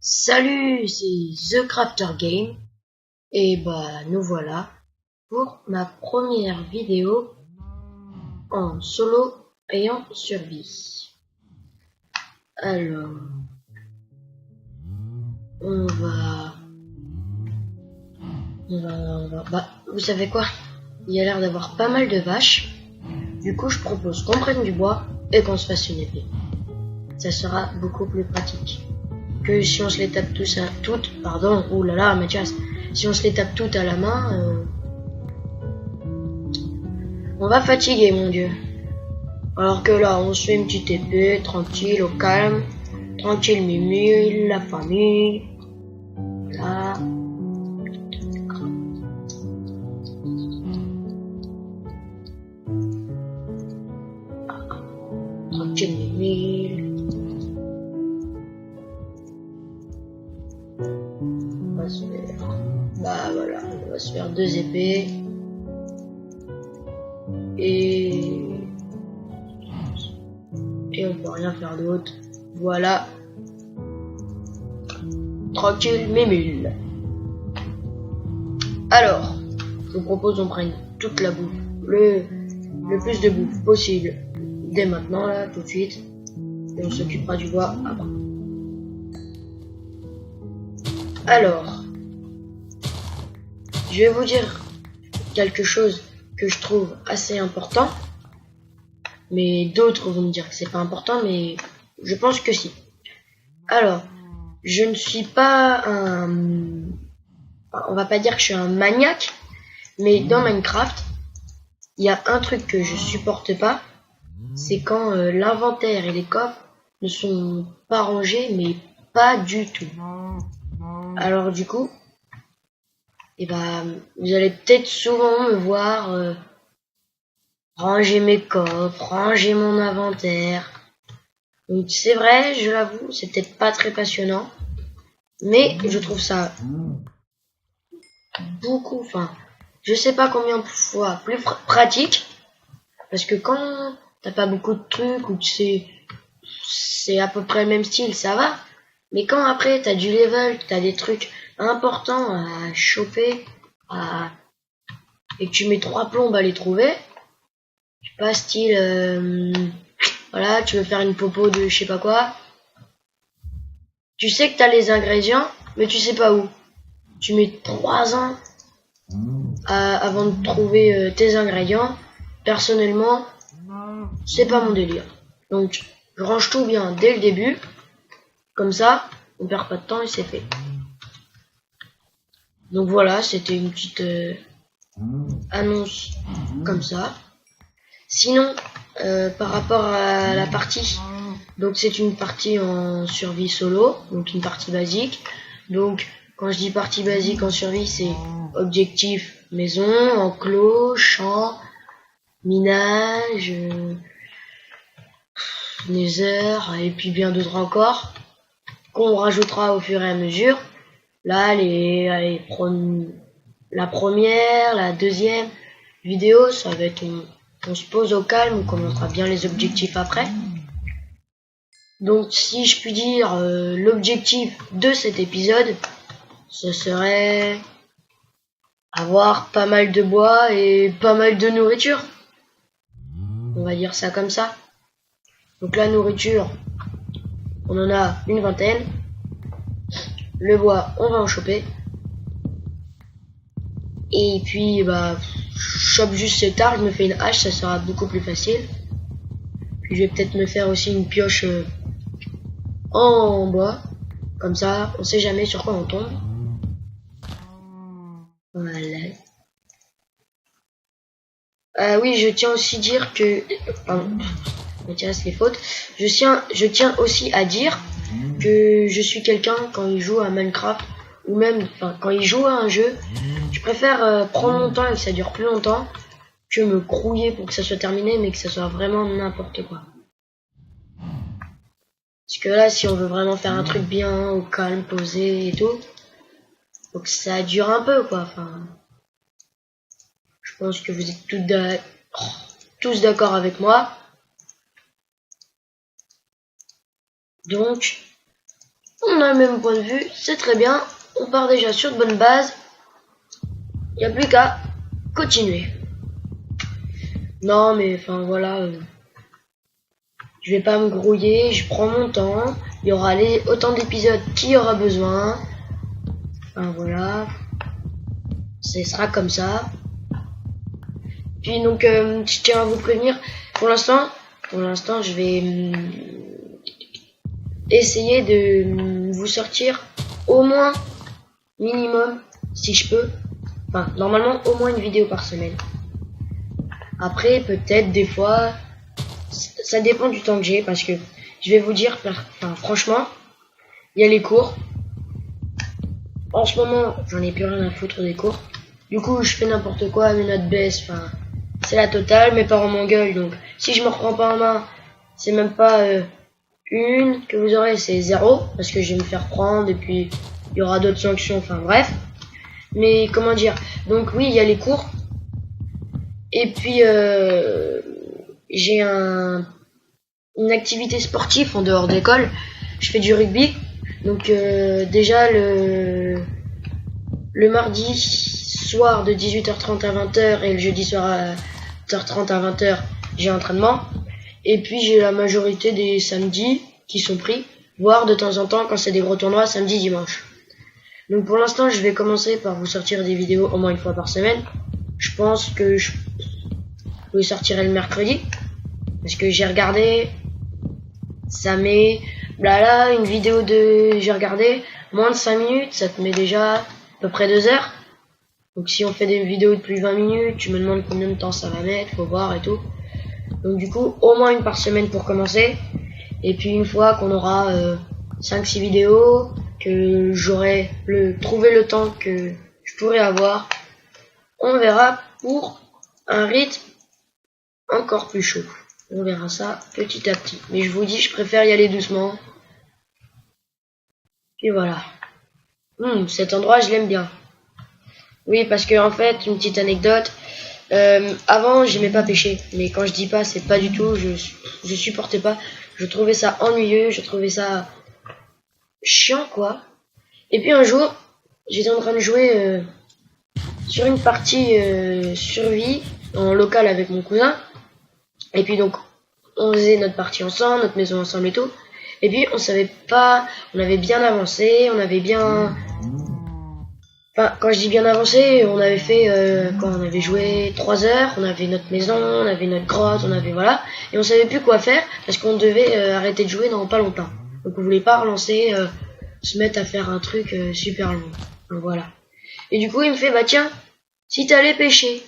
Salut, c'est The Crafter Game et nous voilà pour ma première vidéo en solo et en survie. Alors, on va, vous savez quoi? Il y a l'air d'avoir pas mal de vaches. Du coup, je propose qu'on prenne du bois et qu'on se fasse une épée. Ça sera beaucoup plus pratique que si on se les tape Mathias, si on se les tape toutes à la main, on va fatiguer, mon dieu. Alors que là, on se fait une petite épée, tranquille, au calme, tranquille, mimi, la famille, voilà. Tranquille, mimi. On va se faire, on va se faire 2 épées. Et on peut rien faire d'autre. Voilà. Tranquille, mémule. Alors, je vous propose qu'on prenne toute la bouffe, le plus de bouffe possible dès maintenant, là, tout de suite. Et on s'occupera du bois après. Alors, je vais vous dire quelque chose que je trouve assez important. Mais d'autres vont me dire que c'est pas important, mais je pense que si. Alors, je ne suis pas on va pas dire que je suis un maniaque, mais dans Minecraft, il y a un truc que je supporte pas, c'est quand l'inventaire et les coffres ne sont pas rangés, mais pas du tout. Alors du coup, vous allez peut-être souvent me voir ranger mes coffres, ranger mon inventaire. Donc c'est vrai, je l'avoue, c'est peut-être pas très passionnant, mais je trouve ça beaucoup, je sais pas combien de fois plus pratique, parce que quand t'as pas beaucoup de trucs ou tu sais, c'est à peu près le même style, ça va. Mais quand après t'as du level, t'as des trucs importants à choper, et que tu mets 3 plombes à les trouver, je sais pas, style, voilà, tu veux faire une popo de je sais pas quoi. Tu sais que t'as les ingrédients, mais tu sais pas où. Tu mets 3 ans avant de trouver tes ingrédients. Personnellement, c'est pas mon délire. Donc, je range tout bien dès le début. Comme ça, on perd pas de temps et c'est fait. Donc voilà, c'était une petite annonce comme ça. Sinon, par rapport à la partie, donc c'est une partie en survie solo, donc une partie basique. Donc quand je dis partie basique en survie, c'est objectif maison, enclos, champ, minage, nether et puis bien d'autres encore qu'on rajoutera au fur et à mesure. Là, la première, la deuxième vidéo, ça va être on se pose au calme, on commentera bien les objectifs après. Donc si je puis dire, l'objectif de cet épisode, ce serait avoir pas mal de bois et pas mal de nourriture. On va dire ça comme ça. Donc la nourriture, on en a une 20aine. Le bois, on va en choper. Et puis, je chope juste cet arbre, je me fais une hache, ça sera beaucoup plus facile. Puis je vais peut-être me faire aussi une pioche en bois. Comme ça, on sait jamais sur quoi on tombe. Voilà. Oui, je tiens aussi à dire que... Mathias, les fautes. Je tiens aussi à dire que je suis quelqu'un, quand il joue à Minecraft, ou même quand il joue à un jeu, je préfère prendre mon temps et que ça dure plus longtemps que me crouiller pour que ça soit terminé, mais que ça soit vraiment n'importe quoi. Parce que là, si on veut vraiment faire un truc bien, au calme, posé et tout, faut que ça dure un peu, quoi. Je pense que vous êtes tous d'accord avec moi. Donc, On a le même point de vue, c'est très bien. On part déjà sur de bonnes bases. Il n'y a plus qu'à continuer. Non, mais enfin voilà. Je vais pas me grouiller, je prends mon temps. Il y aura autant d'épisodes qu'il y aura besoin. Enfin voilà. Ce sera comme ça. Puis donc, je tiens à vous prévenir. Pour l'instant, je vais essayer de vous sortir au moins minimum, si je peux. Enfin, normalement, au moins une vidéo par semaine. Après, peut-être des fois, ça dépend du temps que j'ai, parce que je vais vous dire, enfin, franchement, il y a les cours. En ce moment, j'en ai plus rien à foutre des cours. Du coup, je fais n'importe quoi, mes notes baissent, enfin, c'est la totale. Mes parents m'engueulent, donc si je me reprends pas en main, c'est même pas une que vous aurez, c'est 0, parce que je vais me faire prendre, et puis il y aura d'autres sanctions, enfin bref. Mais comment dire, donc oui, il y a les cours. Et puis, j'ai une activité sportive en dehors d'école. Je fais du rugby. Donc déjà le mardi soir de 18h30 à 20h et le jeudi soir à 18h30 à 20h, j'ai entraînement. Et puis j'ai la majorité des samedis qui sont pris, voire de temps en temps quand c'est des gros tournois, samedi, dimanche. Donc pour l'instant, je vais commencer par vous sortir des vidéos au moins une fois par semaine. Je pense que je vous sortirai le mercredi. Parce que j'ai regardé, ça met, là, une vidéo j'ai regardé, moins de 5 minutes, ça te met déjà à peu près 2 heures. Donc si on fait des vidéos de plus de 20 minutes, tu me demandes combien de temps ça va mettre, faut voir et tout. Donc du coup, au moins une par semaine pour commencer. Et puis une fois qu'on aura 5-6 vidéos, que j'aurai trouvé le temps que je pourrais avoir, on verra pour un rythme encore plus chaud. On verra ça petit à petit. Mais je vous dis, je préfère y aller doucement. Puis voilà. Cet endroit, je l'aime bien. Oui, parce que en fait, une petite anecdote. Avant, j'aimais pas pêcher. Mais quand je dis pas, c'est pas du tout. Je supportais pas. Je trouvais ça ennuyeux. Je trouvais ça chiant, quoi. Et puis un jour, j'étais en train de jouer sur une partie survie en local avec mon cousin. Et puis donc, on faisait notre partie ensemble, notre maison ensemble et tout. Et puis, on savait pas, on avait bien avancé, on avait bien... Enfin, quand je dis bien avancé, on avait fait, quand on avait joué 3 heures, on avait notre maison, on avait notre grotte, on avait, voilà. Et on savait plus quoi faire, parce qu'on devait arrêter de jouer dans pas longtemps. Donc on voulait pas relancer, se mettre à faire un truc super long. Donc voilà. Et du coup, il me fait, bah tiens, si t'allais pêcher.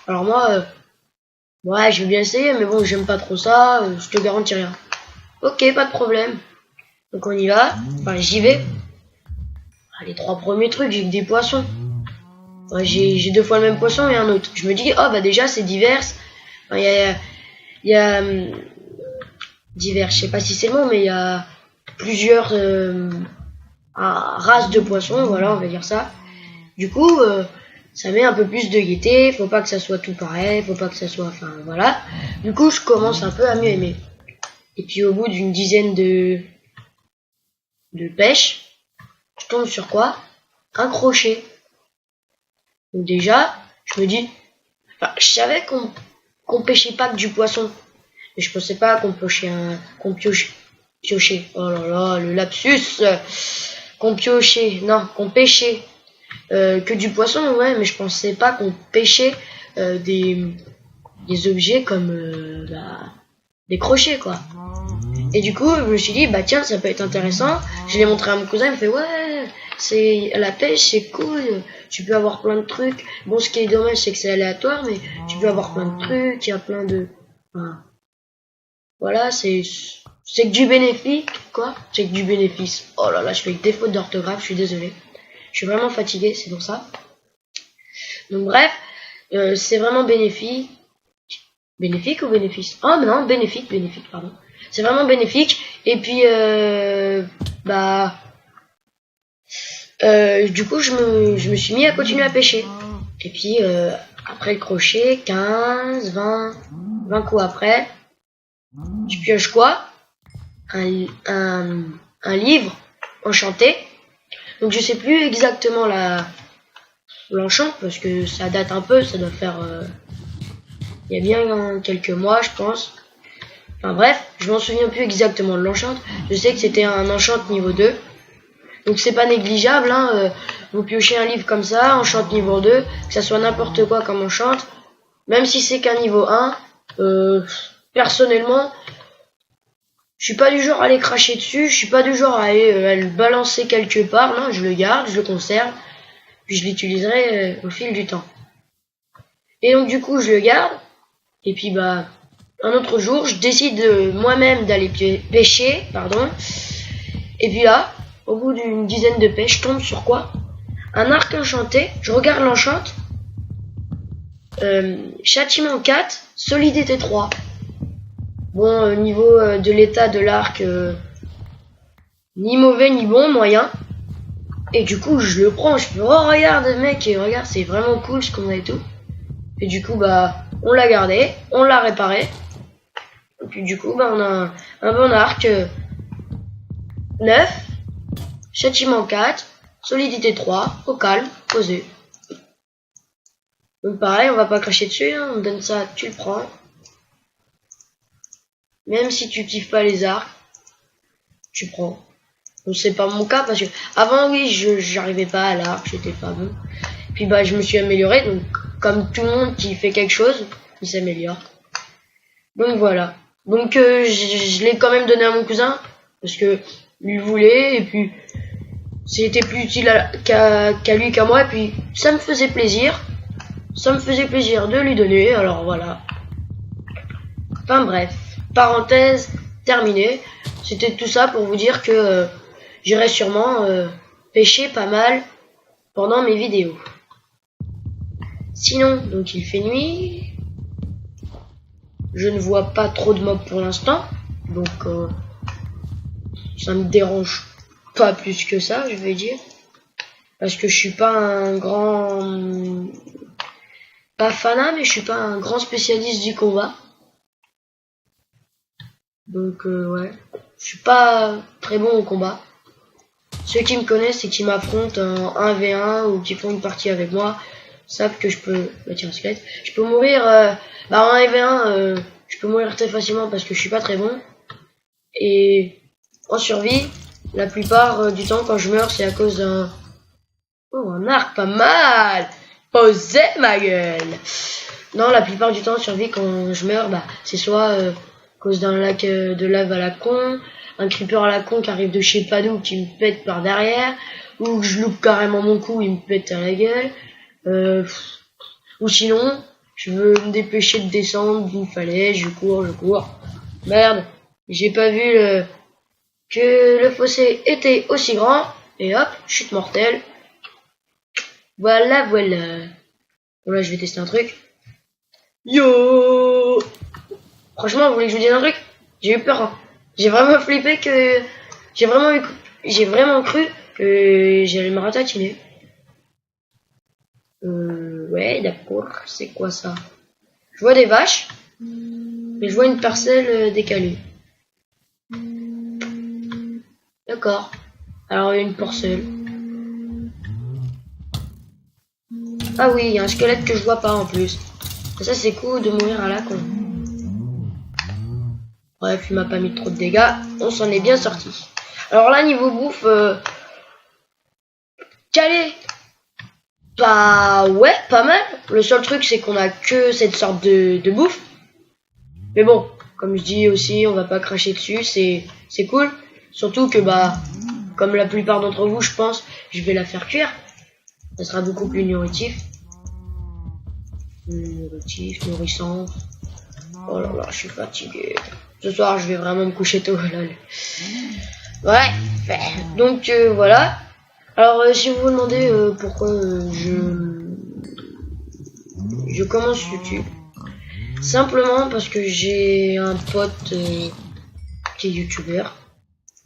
Alors moi... ouais, je vais bien essayer, mais bon, j'aime pas trop ça, je te garantis rien. Ok, pas de problème. Donc on y va, enfin j'y vais. Les 3 premiers trucs, j'ai que des poissons. Ouais, j'ai 2 fois le même poisson et un autre. Je me dis, oh bah déjà c'est divers. Enfin, y a divers, je sais pas si c'est le mot, mais il y a plusieurs races de poissons, voilà, on va dire ça. Du coup... ça met un peu plus de gaieté, faut pas que ça soit tout pareil, faut pas que ça soit... Enfin, voilà. Du coup, je commence un peu à mieux aimer. Et puis, au bout d'une dizaine de pêches, je tombe sur quoi? Un crochet. Donc déjà, je me dis... Enfin, je savais qu'on pêchait pas que du poisson. Mais je pensais pas qu'on piochait piochait. Oh là là, le lapsus. Qu'on piochait. Non, qu'on pêchait. Que du poisson, ouais, mais je pensais pas qu'on pêchait des objets comme des crochets, quoi. Et du coup, je me suis dit, bah tiens, ça peut être intéressant. Je l'ai montré à mon cousin, il me fait, ouais, c'est la pêche, c'est cool. Tu peux avoir plein de trucs. Bon, ce qui est dommage, c'est que c'est aléatoire, mais tu peux avoir plein de trucs. Il y a plein de... Enfin, voilà, c'est que du bénéfice, quoi. C'est que du bénéfice. Oh là là, je fais des fautes d'orthographe, je suis désolé. Je suis vraiment fatigué, c'est pour ça. Donc bref, c'est vraiment bénéfique. Bénéfique ou bénéfice? Oh non, bénéfique, pardon. C'est vraiment bénéfique. Et puis, du coup, je me suis mis à continuer à pêcher. Et puis, après le crochet, 15, 20 coups après, je pioche quoi? Un livre enchanté. Donc je sais plus exactement l'enchant parce que ça date un peu, ça doit faire il y a bien quelques mois je pense. Enfin bref, je m'en souviens plus exactement de l'enchant. Je sais que c'était un enchant niveau 2. Donc c'est pas négligeable, hein. Vous piochez un livre comme ça, enchant niveau 2, que ça soit n'importe quoi comme enchant. Même si c'est qu'un niveau 1, personnellement, je suis pas du genre à aller cracher dessus, je suis pas du genre à aller à le balancer quelque part. Non, je le garde, je le conserve, puis je l'utiliserai au fil du temps. Et donc du coup je le garde, et puis bah un autre jour je décide moi-même d'aller pêcher, et puis là, au bout d'une dizaine de pêches, je tombe sur quoi? Un arc enchanté. Je regarde l'enchant. Châtiment 4, solidité 3. Bon, niveau de l'état de l'arc, ni mauvais ni bon, moyen. Et du coup, je le prends. Je fais, oh regarde mec, regarde, c'est vraiment cool ce qu'on a et tout. Et du coup, bah, on l'a gardé, on l'a réparé. Et puis du coup, bah, on a un bon arc 9. Châtiment 4, solidité 3, au calme, posé. Donc pareil, on va pas cracher dessus, hein, on donne ça, tu le prends. Même si tu kiffes pas les arcs, tu prends. Donc c'est pas mon cas parce que avant oui, j'arrivais pas à l'arc, j'étais pas bon. Puis bah je me suis amélioré, donc comme tout le monde qui fait quelque chose, il s'améliore. Donc voilà. Donc je l'ai quand même donné à mon cousin parce que lui voulait et puis c'était plus utile qu'à lui qu'à moi, et puis ça me faisait plaisir. Ça me faisait plaisir de lui donner, alors voilà. Enfin bref, parenthèse terminée. C'était tout ça pour vous dire que j'irai sûrement pêcher pas mal pendant mes vidéos. Sinon, donc il fait nuit. Je ne vois pas trop de mobs pour l'instant, donc ça me dérange pas plus que ça, je vais dire, parce que je suis pas un grand, pas fanat, mais je suis pas un grand spécialiste du combat. Donc ouais, je suis pas très bon au combat. Ceux qui me connaissent et qui m'affrontent en 1v1 ou qui font une partie avec moi savent que je peux, bah tiens, squelette, je peux mourir en 1v1, je peux mourir très facilement parce que je suis pas très bon. Et en survie, la plupart du temps quand je meurs, c'est à cause d'un... Oh, un arc, pas mal! Posez ma gueule! Non, la plupart du temps en survie, quand je meurs, bah, c'est soit à cause d'un lac de lave à la con, un creeper à la con qui arrive de chez pas d'où, qui me pète par derrière, ou que je loupe carrément mon coup, il me pète à la gueule, ou sinon, je veux me dépêcher de descendre d'une falaise, je cours. Merde, j'ai pas vu que le fossé était aussi grand, et hop, chute mortelle. Voilà. Bon là, je vais tester un truc. Yo! Franchement, vous voulez que je vous dise un truc? J'ai eu peur, hein. J'ai vraiment flippé que... J'ai vraiment cru que j'allais me ratatiner. Ouais, d'accord. C'est quoi ça? Je vois des vaches, mais je vois une parcelle décalée. D'accord. Alors, il y a une parcelle. Ah oui, il y a un squelette que je vois pas en plus. Ça, c'est cool de mourir à la con. Bref, il m'a pas mis trop de dégâts. On s'en est bien sorti. Alors là, niveau bouffe, calé. Bah ouais, pas mal. Le seul truc, c'est qu'on a que cette sorte de bouffe. Mais bon, comme je dis aussi, on va pas cracher dessus. C'est cool. Surtout que bah, comme la plupart d'entre vous, je pense, je vais la faire cuire. Ça sera beaucoup plus nourritif. Nourrissant. Oh là là, je suis fatigué. Ce soir, je vais vraiment me coucher tôt. Lol. Ouais. Donc voilà. Alors si vous vous demandez pourquoi je commence YouTube, simplement parce que j'ai un pote qui est youtubeur.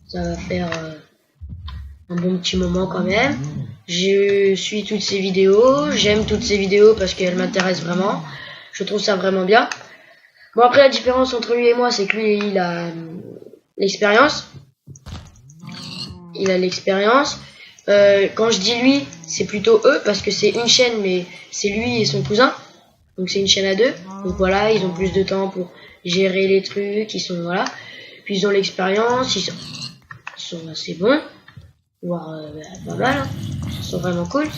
Ça va faire un bon petit moment quand même. Je suis toutes ses vidéos, j'aime toutes ses vidéos parce qu'elles m'intéressent vraiment. Je trouve ça vraiment bien. Bon, après la différence entre lui et moi, c'est que lui il a l'expérience. il a l'expérience. Quand je dis lui, c'est plutôt eux parce que c'est une chaîne, mais c'est lui et son cousin. Donc c'est une chaîne à deux. Donc voilà, ils ont plus de temps pour gérer les trucs. Ils sont voilà. Puis ils ont l'expérience. Ils sont assez bons, voire pas mal. Hein. Ils sont vraiment cool.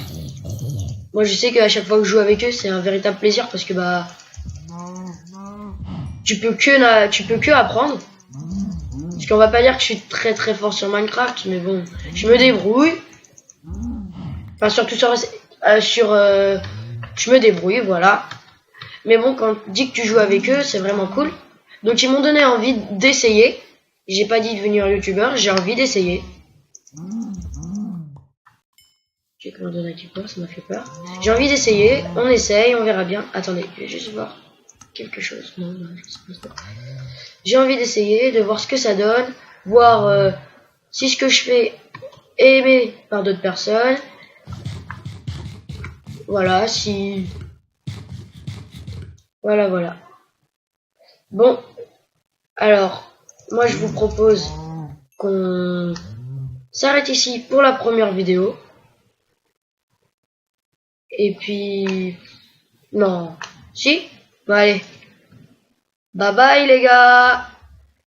Moi je sais qu'à chaque fois que je joue avec eux, c'est un véritable plaisir parce que bah tu peux que apprendre. Parce qu'on va pas dire que je suis très très fort sur Minecraft, mais bon, je me débrouille. Enfin surtout je me débrouille, voilà. Mais bon, quand tu dis que tu joues avec eux, c'est vraiment cool. Donc ils m'ont donné envie d'essayer. J'ai pas dit de devenir youtubeur, j'ai envie d'essayer. J'ai commandé un équipement, ça m'a fait peur. J'ai envie d'essayer, on essaye, on verra bien. Attendez, je vais juste voir quelque chose. Non, je sais pas. J'ai envie d'essayer, de voir ce que ça donne, voir si ce que je fais est aimé par d'autres personnes. Voilà, si... Voilà. Bon, alors, moi je vous propose qu'on s'arrête ici pour la première vidéo. Et puis... Non. Si? Bon allez. Bye bye les gars.